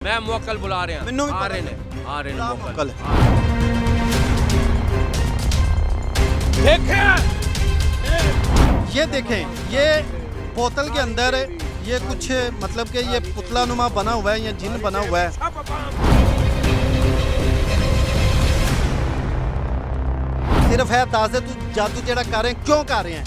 मैं मुवक्किल बुला रहे हैं। मैनू भी आ पता रहे ने मुवक्किल। ये देखें, ये बोतल के अंदर ये कुछ मतलब कि ये पुतला नुमा बना हुआ है या जिन बना हुआ है। सिर्फ है दासे तू जादू जेड़ा कर रहे हैं, क्यों कर रहे हैं?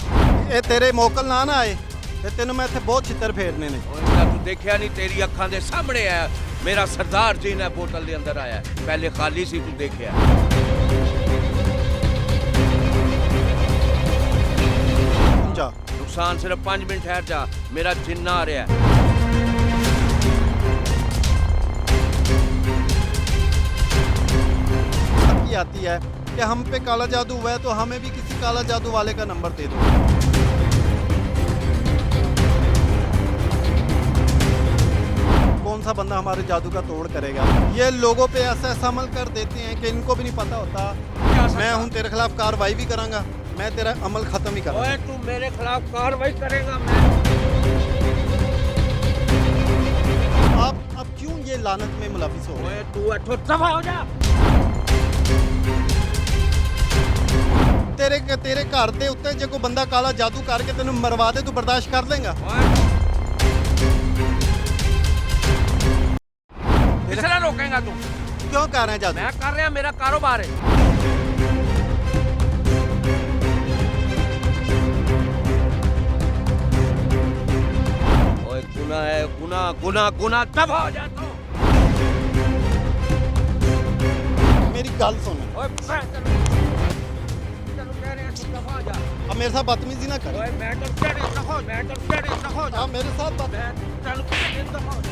ये तेरे मोकल ना आए ते तेनों मैं इत्थे बहुत छितर फेरने ने। तू देखिया नहीं, तेरी अखां दे सामने है मेरा सरदार जी ने बोतल के अंदर आया, पहले खाली सी, तू देखिया। समझा? नुकसान सिर्फ 5 मिनट ठहर जा, मेरा जिन्ना आ रहा है। सबकी आती है कि हम पे काला जादू हुआ है तो हमें भी किसी काला जादू वाले का नंबर दे दो। कौन सा बंदा हमारे जादू का तोड़ करेगा? ये लोगों पे ऐसा अमल कर देते हैं कि इनको भी नहीं पता होता। मैं हूं तेरे खिलाफ कार्रवाई भी करांगा, मैं तेरा अमल खत्म ही करूंगा। ओए तू मेरे खिलाफ कार्रवाई करेगा? आप अब क्यों ये लानत में मुलविस हो? ओए तू अठो दफा हो जा। तेरे घर दे उत्ते जे कोई बंदा काला जादू करके तेन मरवा दे, तू बर्दाश्त कर लेगा? किसने रोकेगा तू? क्यों कर रहे हैं जादू? मैं कर रहा, मेरा कारोबार है। ओए गुनाह है, गुनाह गुनाह गुनाह, दफा हो जा तू। मेरी गल सुन, ओए चलो कह रहे हैं तू दफा हो जा। अब मेरे साथ बदतमीजी ना कर। ओए मैं तो कह रहा दफा हो, मैं तो कह रहा दफा हो जा। आप मेरे साथ बात मैं चल कह रहा दफा हो जा।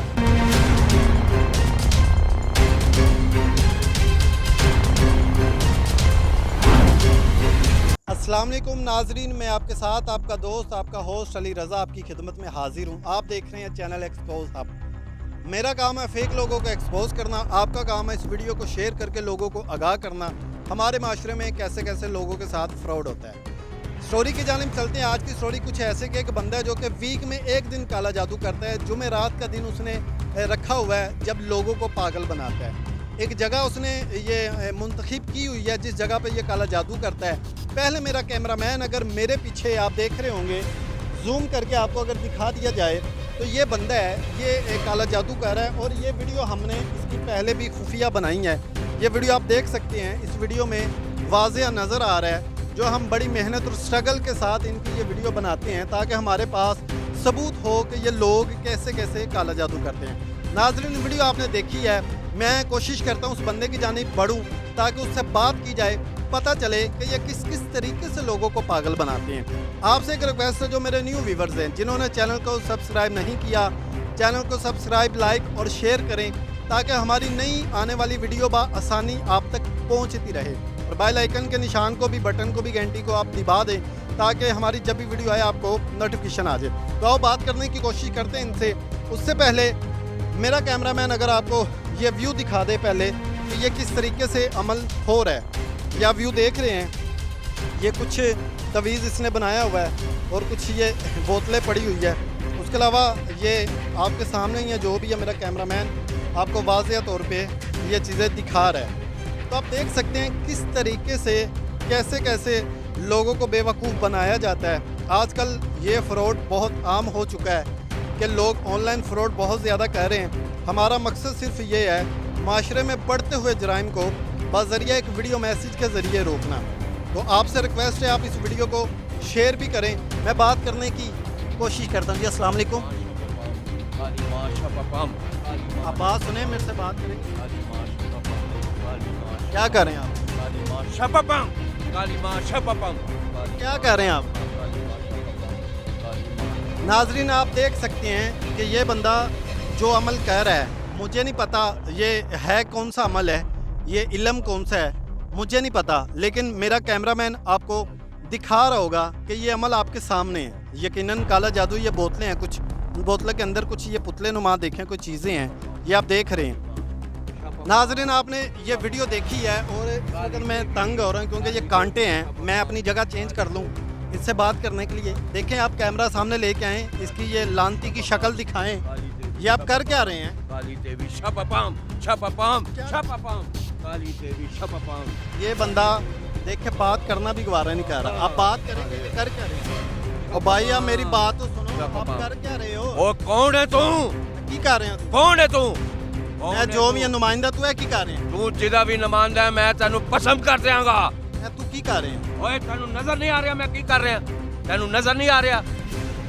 अस्सलाम वालेकुम नाजरीन, मैं आपके साथ आपका दोस्त आपका होस्ट अली रज़ा आपकी खिदमत में हाजिर हूँ। आप देख रहे हैं चैनल एक्सपोज हब। मेरा काम है फेक लोगों को एक्सपोज करना, आपका काम है इस वीडियो को शेयर करके लोगों को आगाह करना हमारे माशरे में कैसे कैसे लोगों के साथ फ्रॉड होता है। स्टोरी की जानिब चलते हैं। आज की स्टोरी कुछ ऐसे कि एक बंदा है जो कि वीक में एक दिन काला जादू करता है। जुमेरात का दिन उसने रखा हुआ है जब लोगों को पागल बनाता है। एक जगह उसने ये मुंतखब की हुई है जिस जगह पे ये काला जादू करता है। पहले मेरा कैमरामैन अगर मेरे पीछे आप देख रहे होंगे, जूम करके आपको अगर दिखा दिया जाए तो ये बंदा है, ये काला जादू कर रहा है। और ये वीडियो हमने इसकी पहले भी खुफिया बनाई है। ये वीडियो आप देख सकते हैं। इस वीडियो में वाज़ेह नज़र आ रहा है जो हम बड़ी मेहनत और स्ट्रगल के साथ इनकी ये वीडियो बनाते हैं ताकि हमारे पास सबूत हो कि ये लोग कैसे कैसे काला जादू करते हैं। नाज़रीन, वीडियो आपने देखी है। मैं कोशिश करता हूँ उस बंदे की जानिब बढ़ूँ ताकि उससे बात की जाए, पता चले कि ये किस किस तरीके से लोगों को पागल बनाते हैं। आपसे एक रिक्वेस्ट है, जो मेरे न्यू व्यूवर्स हैं जिन्होंने चैनल को सब्सक्राइब नहीं किया, चैनल को सब्सक्राइब, लाइक और शेयर करें ताकि हमारी नई आने वाली वीडियो आसानी आप तक पहुँचती रहे। और बेल आइकन के निशान को भी, बटन को भी, घंटी को आप दबा दें ताकि हमारी जब भी वीडियो आए आपको नोटिफिकेशन आ जाए। तो आओ बात करने की कोशिश करते हैं इनसे। उससे पहले मेरा कैमरामैन अगर आपको ये व्यू दिखा दे पहले कि ये किस तरीके से अमल हो रहा है। या व्यू देख रहे हैं, ये कुछ तवीज़ इसने बनाया हुआ है और कुछ ये बोतलें पड़ी हुई है। उसके अलावा ये आपके सामने ही है, जो भी है मेरा कैमरामैन आपको वाज़ेह तौर पे ये चीज़ें दिखा रहा है। तो आप देख सकते हैं किस तरीके से कैसे कैसे लोगों को बेवकूफ़ बनाया जाता है। आजकल ये फ़्रॉड बहुत आम हो चुका है कि लोग ऑनलाइन फ़्रॉड बहुत ज़्यादा कर रहे हैं। हमारा मकसद सिर्फ ये है माशरे में बढ़ते हुए जराइम को बज़रिया एक वीडियो मैसेज के ज़रिए रोकना। तो आपसे रिक्वेस्ट है आप इस वीडियो को शेयर भी करें। मैं बात करने की कोशिश करता हूँ। जी अस्सलाम वालेकुम। आप बात सुने, मेरे से बात करें। क्या कर रहे हैं आप? क्या कर रहे हैं आप? नाजरीन, आप देख सकते हैं कि ये बंदा जो अमल कर रहा है, मुझे नहीं पता ये है कौन सा अमल है, ये इल्म कौन सा है, मुझे नहीं पता। लेकिन मेरा कैमरामैन आपको दिखा रहा होगा कि ये अमल आपके सामने है। यकीनन काला जादू। ये बोतलें हैं, कुछ बोतलों के अंदर कुछ ये पुतले नुमा देखें कोई चीज़ें हैं, ये आप देख रहे हैं। नाजरीन, आपने ये वीडियो देखी है और अगर मैं तंग हो रहा हूँ क्योंकि ये कांटे हैं, मैं अपनी जगह चेंज कर लूँ इससे बात करने के लिए। देखें, आप कैमरा सामने लेके आएँ, इसकी ये लानती की शक्ल दिखाएं। ये आप कर क्या रहे हैं? काली देवी शपपाम शपपाम शपपाम काली देवी शपपाम। ये बंदा देख के बात करना भी गवारा नहीं कर रहा। आप बात करेंगे कि कर क्या रहे हैं? और भाई आप मेरी बात तो सुनो, आप कर क्या रहे हो? ओ कौन है तू? की कर रहे हो तुम? कौन है तू? मैं जो भी नुमाइंदा तू है की कर रहे हैं? तू जिदा भी नुमाइंदा है मैं तेनू पसंद कर देंगा। मैं तू की कर रहे हैं? ओए तेनू नजर नहीं आ रहा मैं की कर रहा? तेनू नजर नहीं आ रहा?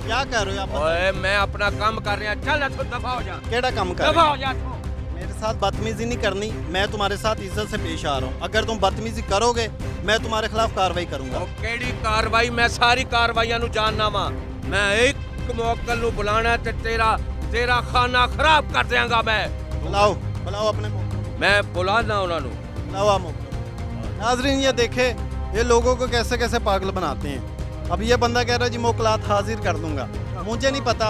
क्या कर रहे हो आप? ओए मैं अपना काम कर रहा। चल तू दफा हो जा। केड़ा काम कर दफा रहे हो जा तू। हो? मेरे साथ बदतमीजी नहीं करनी। मैं तुम्हारे साथ इज्जत से पेश आ रहा हूँ। अगर तुम बदतमीजी करोगे मैं तुम्हारे खिलाफ कार्रवाई करूंगा। ओ केड़ी कार्रवाई? मैं सारी कार्रवाइयां नु जानना वा। मैं एक मुवक्किल नु बुलाना ते तेरा खाना खराब कर देंगा मैं। बुलाओ बुलाओ अपने मुवक्किल। मैं बुलाना उन्होंने। बुलाओ आप मुवक्किल। नाजरीन ये देखे ये लोगों को कैसे कैसे पागल बनाते हैं। अब ये बंदा कह रहा है जी मुवक्किलात हाजिर कर दूंगा। मुझे नहीं पता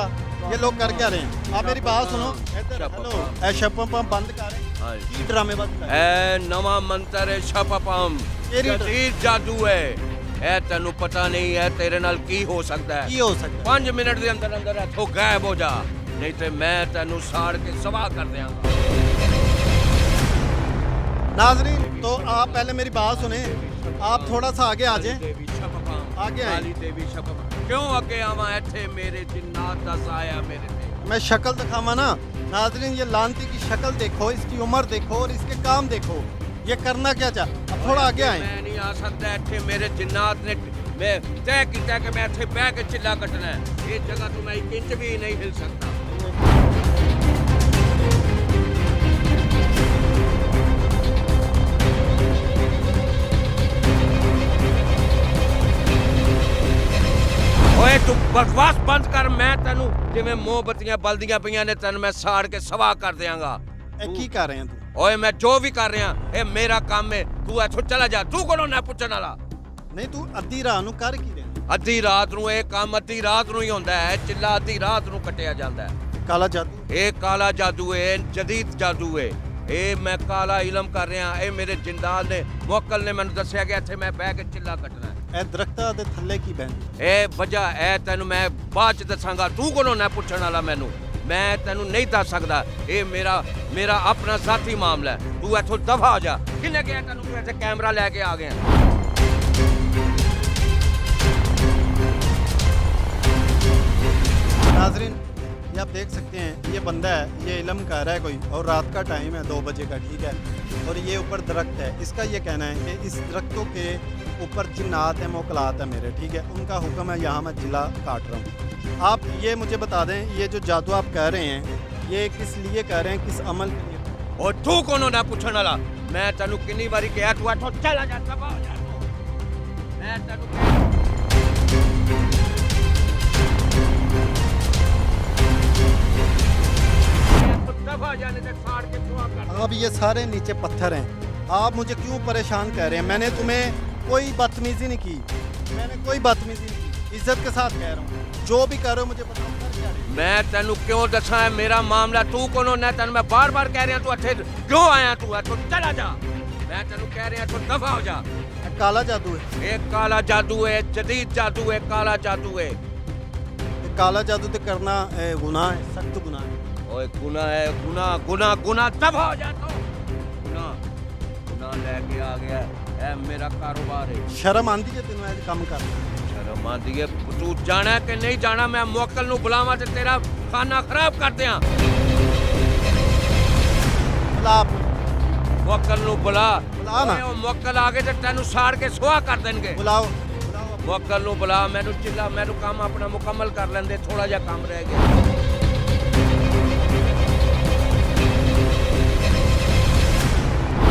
ये लोग कर क्या रहे हैं। आप मेरी बात सुनो। इधर हेलो ए शपपम बंद कर। हां की ड्रामेबाजी कर। ए नवा मंत्र है शपपम। जदीद जादू है। ए तेनू पता नहीं है तेरे नाल की हो सकता है। की हो सकता है? 5 मिनट के अंदर अंदर इथों गायब हो जा नहीं तो मैं तेनू साड़ के सवा कर देंगा। नाजरीन तो आप पहले मेरी बात सुने। आप थोड़ा सा आगे आ जाएं। देवी शपपम आगे आए। काली देवी शपपम। क्यों आगे आवा इथे मेरे जिन्नात दा साया मेरे ते। मैं शक्ल दिखावा ना। नाजरीन ये लानती की शक्ल देखो, इसकी उम्र देखो और इसके काम देखो। ये करना क्या चाह। अब थोड़ा आगे आए। मैं नहीं आ सकता इथे मेरे जिन्नात ने मैं तय किया कि मैं इथे बह के चिल्ला कटना है। ये जगह तो मैं एक इंच भी नहीं हिल सकता। ओए तू बकवास बंद कर। मैं तेनू जिवें मोमबत्तियां बलदियां पईयां ने तेनू मैं साड़ के सवा कर देंगा। ए की कर रहे हैं तू? ओए मैं जो भी कर रहा ये मेरा काम है। तू इथों चला जा। तू कोलों ना पूछण वाला। नहीं तू अद्धी रात ਨੂੰ ਕਰ ਕੀ ਰਿਹਾ? ਅੱਧੀ ਰਾਤ ਨੂੰ ਇਹ ਕੰਮ ਅੱਧੀ ਰਾਤ ਨੂੰ ਹੀ ਹੁੰਦਾ ਹੈ। ਚਿੱਲਾ ਅੱਧੀ ਰਾਤ ਨੂੰ ਕੱਟਿਆ ਜਾਂਦਾ ਹੈ। ਕਾਲਾ ਜਾਦੂ। ਇਹ ਕਾਲਾ ਜਾਦੂ ਹੈ ਜਦੀਦ ਜਾਦੂ ਹੈ। ਇਹ ਮੈਂ ਕਾਲਾ ਇਲਮ ਕਰ ਰਿਹਾ। ਇਹ ਮੇਰੇ ਜਿੰਦਾਲ ਨੇ ਮੁਵੱਕਲ ਨੇ ਮੈਨੂੰ ਦੱਸਿਆ ਕਿ ਇੱਥੇ ਮੈਂ ਬਹਿ ਕੇ ਚਿੱਲਾ ਕੱਟਣਾ ਹੈ। ਇਹ ਦਰਖਤਾਂ ਦੇ ਥੱਲੇ ਕੀ ਬੈਠ? ਇਹ ਵਜ੍ਹਾ ਇਹ ਤੈਨੂੰ ਮੈਂ ਬਾਅਦ ਚ ਦੱਸਾਂਗਾ। ਤੂੰ ਕੋਲੋਂ ਨਾ ਪੁੱਛਣ ਵਾਲਾ ਮੈਨੂੰ। ਮੈਂ ਤੈਨੂੰ ਨਹੀਂ ਦੱਸ ਸਕਦਾ। ਇਹ ਮੇਰਾ ਆਪਣਾ ਜ਼ਾਤੀ ਮਾਮਲਾ ਹੈ। ਤੂੰ ਇੱਥੋਂ ਦਫਾ ਹੋ ਜਾ। ਕਿਹਨੇ ਕਿਹਾ ਤੈਨੂੰ ਤੂੰ ਇੱਥੇ ਕੈਮਰਾ ਲੈ ਕੇ ਆ ਗਿਆ? नाजरीन ये आप देख सकते हैं ये बंदा है ये इलम कर रहा है कोई और रात का टाइम है 2 बजे का ठीक है और ये ऊपर दरख्त है। इसका ये कहना है कि इस दरख्तों के ऊपर जिन्नात है मोकलात है मेरे ठीक है उनका हुक्म है यहाँ मैं जिला काट रहा हूँ। आप ये मुझे बता दें ये जो जादू आप कह रहे हैं ये किस लिए कह रहे हैं किस अमल के लिए? और तू कौन ना पूछण वाला? मैं तेनू कितनी बारी कहा तू इथों चला जा दफा हो जा तू। मैं तेनू अब ये सारे नीचे पत्थर हैं। आप मुझे क्यों परेशान कर रहे हैं? मैंने तुम्हें कोई बदतमीजी नहीं की। मैंने कोई बदतमीजी नहीं की। इज्जत के साथ कह रहा हूँ जो भी कर रहे हो मुझे बताओ कर क्या रहे हो? मैं तेनू क्यों दसा है मेरा मामला? तू कौन ना तेन मैं बार बार कह रहा तू इथे क्यों आया? तू तू चला जा। मैं तेनू कह रहा तू दफा हो जा। ये काला जादू है। एक काला जादू है जदीद जादू है काला जादू है। ये काला जादू तो करना गुनाह है सख्त गुनाह है। ओए गुनाह है गुनाह गुनाह गुनाह दफा हो जा तू। गुनाह गुनाह लेके आ गया है मेरा कारोबार है। शर्म आंदी है तेन ऐसे काम कर? शर्म आंदी है। तू जाना कि नहीं जाना? मैं मुवक्किल नू बुलावा ते तेरा खाना खराब कर दियां। बुला आप मुवक्किल नू बुला ना। ओए मुवक्किल आ गए ते तेनू साड़ के सुहा कर देंगे। बुलाओ मुवक्किल नू बुला। मैनू चिल्ला मैनू काम अपना मुकम्मल कर लेंदे। थोड़ा जिहा काम रह गया।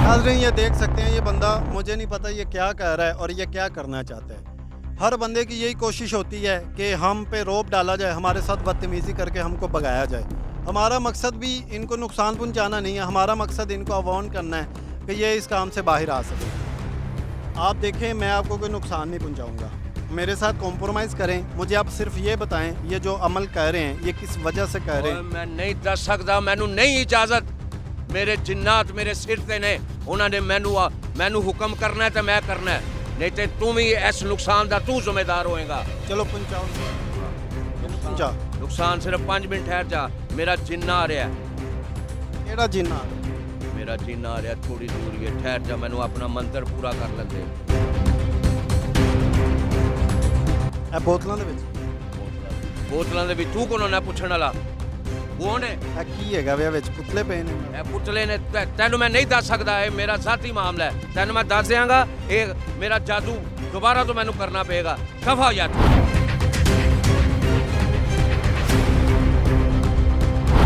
नाज़रीन ये देख सकते हैं ये बंदा मुझे नहीं पता ये क्या कह रहा है और ये क्या करना चाहता है। हर बंदे की यही कोशिश होती है कि हम पे रोब डाला जाए हमारे साथ बदतमीज़ी करके हमको भगाया जाए। हमारा मकसद भी इनको नुकसान पहुंचाना नहीं है। हमारा मकसद इनको अवॉन करना है कि ये इस काम से बाहर आ सके। आप देखें मैं आपको कोई नुकसान नहीं पहुँचाऊँगा। मेरे साथ कॉम्प्रोमाइज़ करें। मुझे आप सिर्फ ये बताएं ये जो अमल कह रहे हैं ये किस वजह से कह रहे हैं? मैं नहीं दस सकदा। मैनू नहीं इजाजत। मेरे जिन्नात मेरे सिर ते ने उन्होंने मैनू हुक्म करना है तो मैं करना है। नहीं तो तू भी इस नुकसान का तू जिम्मेदार होएगा। चलो पहुँचाओ। ਪਹੁੰਚਾ ਨੁਕਸਾਨ ਸਿਰਫ 5 ਮਿੰਟ ਠਹਿਰ ਜਾ। ਮੇਰਾ ਜਿੰਨਾ ਆ ਰਿਹਾ, ਕਿਹੜਾ ਜਿੰਨਾ? ਮੇਰਾ ਜਿੰਨਾ ਆ ਰਿਹਾ, ਥੋੜੀ ਦੂਰ ਹੀ ਹੈ, ਠਹਿਰ ਜਾ, ਮੈਨੂੰ ਆਪਣਾ ਮੰਤਰ ਪੂਰਾ ਕਰ ਲੈਂਦੇ। ਇਹ ਬੋਤਲਾਂ ਦੇ ਵਿੱਚ ਬੋਤਲਾਂ ਦੇ ਵਿੱਚ ਤੂੰ ਕੋਲੋਂ ਨਾ ਪੁੱਛਣ ਵਾਲਾ ਕੌਣ ਹੈ? ਇਹ ਕੀ ਹੈਗਾ ਵੇ? ਵਿੱਚ ਪੁਤਲੇ ਪਏ ਨੇ। ਇਹ ਪੁਤਲੇ ਨੇ, ਤੈਨੂੰ ਮੈਂ ਨਹੀਂ ਦੱਸ ਸਕਦਾ, ਇਹ ਮੇਰਾ ਜ਼ਾਤੀ ਮਾਮਲਾ ਹੈ। ਤੈਨੂੰ ਮੈਂ ਦੱਸ ਦਿਆਂਗਾ, ਇਹ ਮੇਰਾ ਜਾਦੂ दोबारा तो मैंने करना पड़ेगा। दफा हो जाता।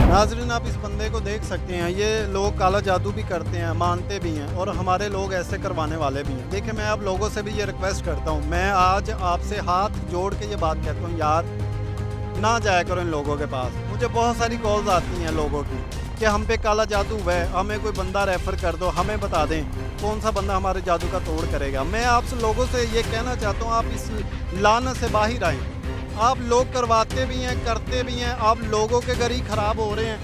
नाज़रीन, आप इस बंदे को देख सकते हैं, ये लोग काला जादू भी करते हैं, मानते भी हैं, और हमारे लोग ऐसे करवाने वाले भी हैं। देखिए, मैं आप लोगों से भी ये रिक्वेस्ट करता हूँ, मैं आज आपसे हाथ जोड़ के ये बात कहता हूँ, यार ना जाया करो इन लोगों के पास। मुझे बहुत सारी कॉल्स आती हैं लोगों की कि हम पे काला जादू है, हमें कोई बंदा रेफ़र कर दो, हमें बता दें कौन सा बंदा हमारे जादू का तोड़ करेगा। मैं आप लोगों से ये कहना चाहता हूँ, आप इस लानत से बाहर आएँ। आप लोग करवाते भी हैं, करते भी हैं, आप लोगों के घर ही ख़राब हो रहे हैं।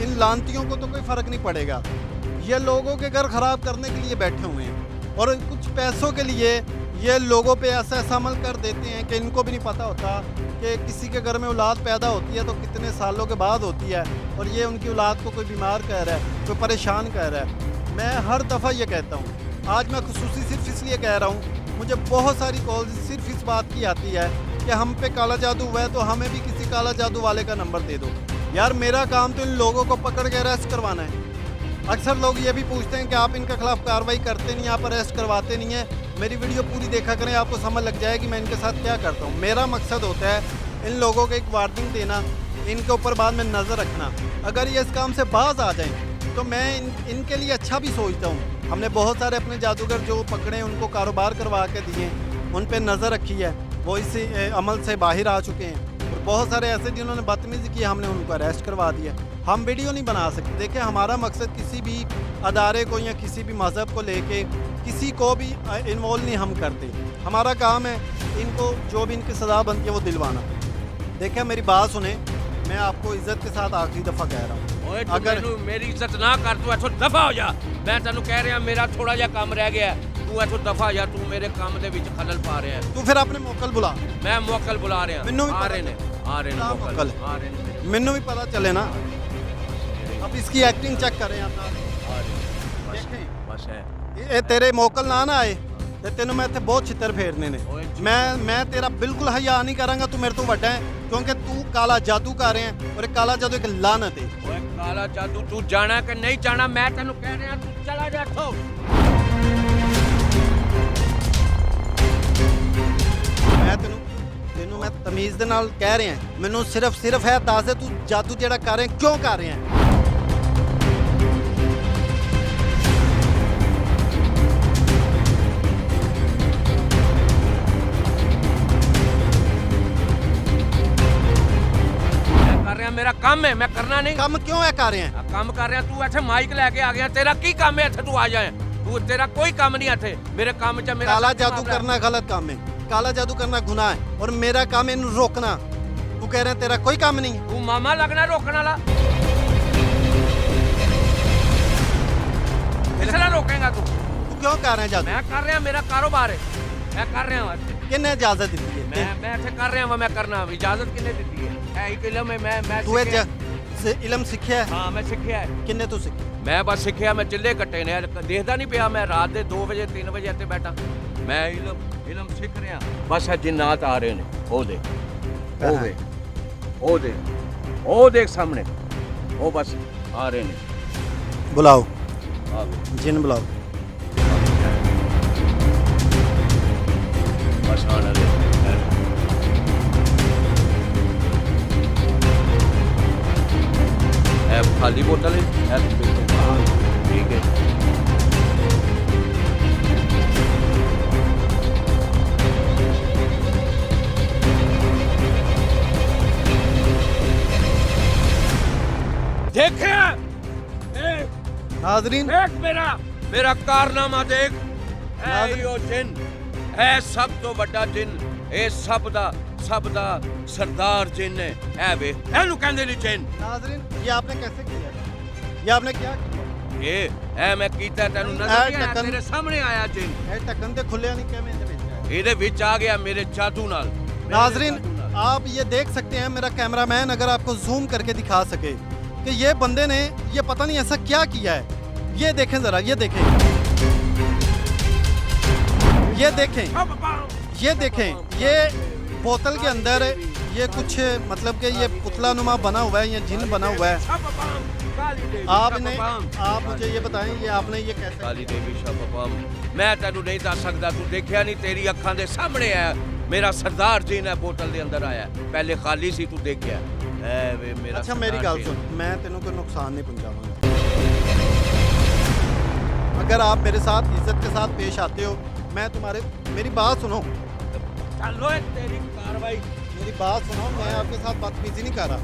इन लानतियों को तो कोई फ़र्क नहीं पड़ेगा, ये लोगों के घर ख़राब करने के लिए बैठे हुए हैं, और कुछ पैसों के लिए ये लोगों पे ऐसा अमल कर देते हैं कि इनको भी नहीं पता होता कि किसी के घर में औलाद पैदा होती है तो कितने सालों के बाद होती है, और ये उनकी औलाद को कोई बीमार कह रहा है, कोई परेशान कह रहा है। मैं हर दफ़ा ये कहता हूँ, आज मैं खुसूसी सिर्फ इसलिए कह रहा हूँ, मुझे बहुत सारी कॉल्स सिर्फ इस बात की आती है कि हम पे काला जादू हुआ है तो हमें भी किसी काला जादू वाले का नंबर दे दो। यार, मेरा काम तो इन लोगों को पकड़ के अरेस्ट करवाना है। अक्सर लोग ये भी पूछते हैं कि आप इनके खिलाफ कार्रवाई करते नहीं, आप अरेस्ट करवाते नहीं हैं। मेरी वीडियो पूरी देखा करें, आपको समझ लग जाएगी मैं इनके साथ क्या करता हूँ। मेरा मकसद होता है इन लोगों को एक वार्निंग देना, इनके ऊपर बाद में नज़र रखना। अगर ये इस काम से बाज आ जाएं तो मैं इनके लिए अच्छा भी सोचता हूँ। हमने बहुत सारे अपने जादूगर जो पकड़े, उनको कारोबार करवा के दिए, उन पर नज़र रखी है, वो इस अमल से बाहर आ चुके हैं। और बहुत सारे ऐसे जिन्होंने बदतमीज़ी की, हमने उनको अरेस्ट करवा दिया। हम वीडियो नहीं बना सकते। देखिए, हमारा मकसद किसी भी अदारे को या किसी भी मज़हब को लेके किसी को भी इन्वॉल्व नहीं हम करते। हमारा काम है इनको जो भी इनकी सज़ा बनती है वो दिलवाना। देखिए, मेरी बात सुने, मैं आपको इज्जत के साथ आखिरी दफ़ा कह रहा हूँ, अगर मेरी इज्जत ना कर तू इथों दफा हो जा। मैं तेन कह रहा, मेरा थोड़ा जा काम रह गया, तू इथों दफा हो जा, तू मेरे काम दे विच खलल पा रहा है। तू फिर अपने मोकल बुला। मैं मोकल बुला रहा, मैनू भी आ रहे ने मोकल आ रहे ने, मैनू भी पता चले ना। अब इसकी एक्टिंग चेक करें आप। बस है ये तेरे मोकल ना आए ਤੇ ਤੈਨੂੰ ਮੈਂ ਇੱਥੇ ਬਹੁਤ ਛਿੱਤਰ ਫੇਰਨੇ ਨੇ। ਮੈਂ ਤੇਰਾ ਬਿਲਕੁਲ ਹਯਾ ਨਹੀਂ ਕਰਾਂਗਾ। ਤੂੰ ਮੇਰੇ ਤੋਂ ਵੱਡਾ ਹੈ ਕਿਉਂਕਿ ਤੂੰ ਕਾਲਾ ਜਾਦੂ ਕਰ ਰਿਹਾ ਹੈ, ਔਰ ਇਹ ਕਾਲਾ ਜਾਦੂ ਇੱਕ ਲਾਨਤ ਹੈ। ਓਏ ਕਾਲਾ ਜਾਦੂ ਤੂੰ ਜਾਣਾ ਕਿ ਨਹੀਂ ਜਾਣਾ, ਮੈਂ ਤੈਨੂੰ ਕਹਿ ਰਿਹਾ, ਤੂੰ ਚਲਾ ਜਾ ਇੱਥੋਂ। ਮੈਂ ਤੈਨੂੰ ਮੈਂ ਤਮੀਜ਼ ਦੇ ਨਾਲ ਕਹਿ ਰਿਹਾ, ਮੈਨੂੰ ਸਿਰਫ ਇਹ ਦੱਸ ਦੇ ਤੂੰ ਜਾਦੂ ਜਿਹੜਾ ਕਰ ਰਿਹਾ ਕਿਉਂ ਕਰ ਰਿਹਾ ਹੈ। मेरा काम है, मैं करना नहीं। काम क्यों है कर रहे हैं? काम कर रहा, तू ऐसे माइक लेके आ गया, तेरा की काम है इत्थे तू आ जाए? तू तेरा कोई काम नहीं इत्थे। मेरे काम च मेरा काला जादू करना गलत काम है, काला जादू करना गुनाह है, और मेरा काम है इन्हें रोकना। तू कह रहे हैं तेरा कोई काम नहीं? तू मामा लगना रोकने वाला, इसलिए रोकेगा तू क्यों कर रहे हैं जादू? मैं कर रहा, मेरा कारोबार है, मैं कर रहा हूँ। किन्ने इजाजत दी है? मैं इत्थे कर रहा हूँ, मैं करना। इजाजत किन्ने दी है? इलम है, मैं तू इलम सीखिया है? हाँ, मैं सीखिया है। किन्ने तू सीखी? मैं बस सीखिया, मैं चिल्ले कट्टे ने, देखदा नहीं पिया। मैं रात के 2 बजे 3 बजे इत्थे बैठा, मैं इलम सीख रहा। बस है जिन्नात आ रहे ने, ओ देख, ओ देख सामने, ओ बस आ रहे ने। बुलाओ आ गए जिन, बुलाओ। बस आने दे। खाली बोतल है, ठीक है। देखे नाजरीन, देख मेरा कारनामा देख। यो जिन है सब तो बड़ा जिन, ए सब दा सरदार जिन है। ए वे एनू कहंदे ने जिन। नाजरीन, ये आपने कैसे किया? ये आपने क्या किया? ए मैं कीता तेनू नजर नहीं आया, तेरे सामने आया जिन। ए ढक्कन ते खुलिया नहीं, किवें दे विच आया? ਇਹਦੇ ਵਿੱਚ ਆ ਗਿਆ ਮੇਰੇ ਜਾਦੂ ਨਾਲ। नाजरीन, आप ये देख सकते हैं, मेरा कैमरामैन अगर आपको जूम करके दिखा सके कि ये बंदे ने ये पता नहीं ऐसा क्या किया है। ये देखें ज़रा, ये देखें, ये देखें, ये देखें, ये बोतल के अंदर ये कुछ मतलब कि ये पुतला नुमा बना हुआ है, ये जिन बना हुआ है। आपने आप मुझे ये बताएं, ये आपने ये कैसे? काली देवी शपपम, मैं तेनू नहीं दस सकदा, तू देखिया नहीं, तेरी अखां दे सामने है मेरा सरदार जी ने बोतल दे अंदर आया, पहले खाली सी, तू देखिया है वे मेरा। अच्छा मेरी गल सुन, मैं तेनों को नुकसान नहीं पहुंचाऊंगा। अगर आप मेरे साथ इज्जत के साथ पेश आते हो, मैं तुम्हारे, मेरी बात सुनो, चलो तेरी कार्रवाई, मेरी बात सुनो, मैं आपके साथ बदतमीजी नहीं कर रहा।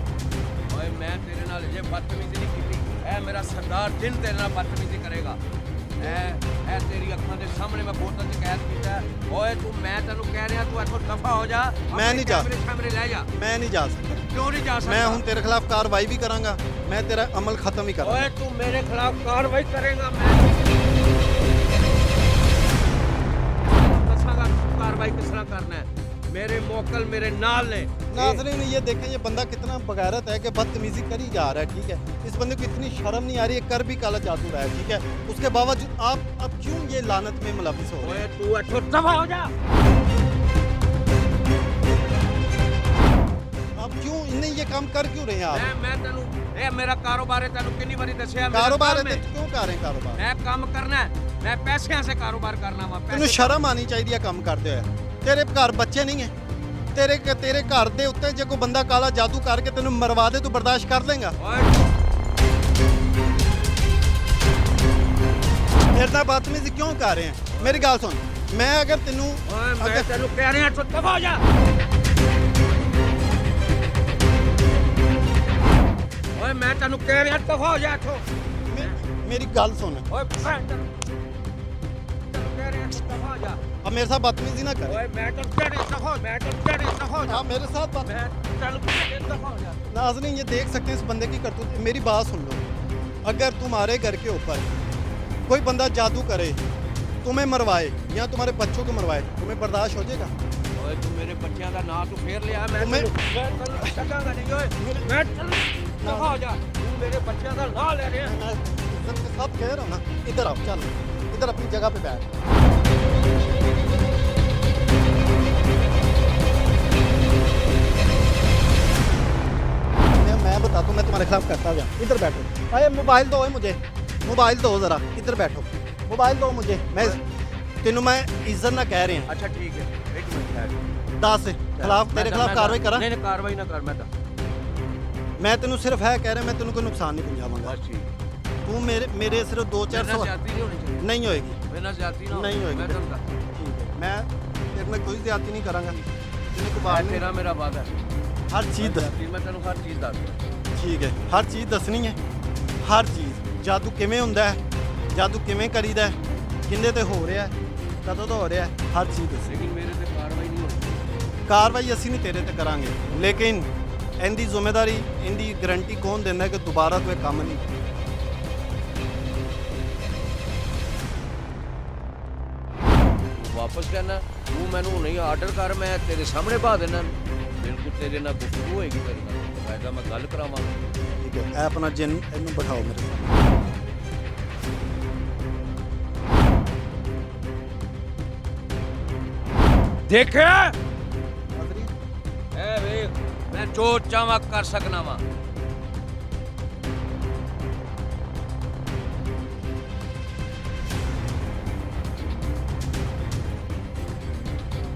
ओए मैं तेरे नाल ये बदतमीजी नहीं कीती, ए मेरा सरदार जिन तेरे नाल बदतमीजी करेगा, ए तेरी अखां दे सामने मैं बोतल च कैद कीता है। ओए तू, मैं तेनू कह रहा तू इथों दफा हो जा, मैं नहीं जा कैमरे ले जा। मैं नहीं जा सकता। क्यों नहीं जा सकता? मैं हूं तेरे खिलाफ कार्रवाई भी करांगा, मैं तेरा अमल खत्म ही करूंगा। ओए तू मेरे खिलाफ कार्रवाई करेगा, मैं दसांगा कार्रवाई किस तरह करना है। मेरे मोकल मेरे नाल ने। नाज़रीन ये देखें, ये बंदा कितना बगैरत है कि बदतमीजी करी जा रहा है, ठीक है। इस बंदे को इतनी शर्म नहीं आ रही है, कर भी काला जादू रहा है, ठीक है। उसके बावजूद आप अब क्यों ये लानत में मुलविस हो रहे हैं? ओए तू इथों दफा हो जा। आप क्यों इन्हें ये काम कर क्यों रहे हैं आप? मैं तेनू, ए मेरा कारोबार है, तेनू कितनी बारी दसिया मेरा कारोबार है काम तो क्यों कर रहे हैं कारोबार? मैं काम करना है, मैं पैसों से कारोबार करना वा। तेनू शर्म आनी चाहिए काम करते हुए। तेरे घर बच्चे नहीं है, तेरे घर दे उत्ते जे कोई बंदा काला जादू करके तेनू मरवा दे, तू बर्दाश्त कर लेगा? मेरे साथ बदतमीजी क्यों कर रहे हैं? मेरी गल सुन, मैं अगर तेनू मैं तेनू कह रहा तो दफा हो जा। ओए मैं तेनू कह रहा दफा हो जा इथों। मेरी गल सुन, ओए तेनू कह रहा दफा हो जा। अब मेरे साथ बदतमीजी ना कर। ओए मैं तेनू कह रहा दफा हो, मैं तेनू कह रहा दफा हो जा। आप मेरे साथ मैं तेनू कह रहा दफा हो जा। नाज़रीन ये देख सकते हैं इस बंदे की करतूत। मेरी बात सुन लो, अगर तुम्हारे घर के ऊपर कोई बंदा जादू करे, तुम्हें मरवाए या तुम्हारे बच्चों को मरवाए, तुम्हें बर्दाश्त हो जाएगा? ओए तू मेरे बच्चों का नाम तू फेर लिया, मैं तुम्हें- तेनू छड्डांगा नहीं। ओए मैं तेनू दफा हो जा, तू मेरे बच्चों का नाम ले रहा है। मैं इज्जत के साथ कह रहा हूँ ना, इधर आओ, चल इधर अपनी जगह पे बैठ। मैं बता दूं, मैं तुम्हारे खिलाफ करता हूँ। इधर बैठो। अरे मोबाइल दो मुझे, मोबाइल दो ज़रा, इधर बैठो, मोबाइल दो मुझे। मैं तेनू मैं इज्जत ना कह रहे हैं। अच्छा ठीक है, एक मिनट ठहर। दस खिलाफ तेरे खिलाफ कार्रवाई करा? नहीं कार्रवाई ना कर, मैं तेनू सिर्फ है कह रहा, मैं तेनू कोई नुकसान नहीं पहुंचाऊंगा। बस ठीक। तू मेरे सिर्फ 2-4 सवाल ज्यादती नहीं होनी चाहिए। नहीं होएगी, मेरे नाल ज्यादती ना हो। नहीं होएगी। मैं तेनू दस, ठीक है, मैं तेरे में कोई ज्यादती नहीं करांगा। तेरे को बाहर तेरा मेरा वादा है, हर चीज़ दस, मैं तेनू हर चीज़ दस दूँ। ठीक है, हर चीज़ दसनी है, हर चीज़। जादू किवें हुंदा है, जादू किवें करीदा है, किंदे ते हो रहा है, कदों तो हो रहा है, हर चीज़ दस। लेकिन मेरे ते कार्रवाई नहीं होनी। कार्रवाई असी नहीं तेरे ते करांगे, लेकिन इनकी जिम्मेदारी, इनकी गारंटी कौन देंदा कि दोबारा कोई काम नहीं। वापस कहना तू मैनू नहीं आर्डर कर, मैं तेरे सामने पा देना। बिल्कुल तेरे नाल गुफ्तगू होएगी, तेरे नाल बकायदा मैं गल करावांगा। ठीक है, ए अपना जिन इनू बिठाओ मेरे सामने। देखिया नाज़रीन, ए वे मैं जो चाहवा कर सकना वा।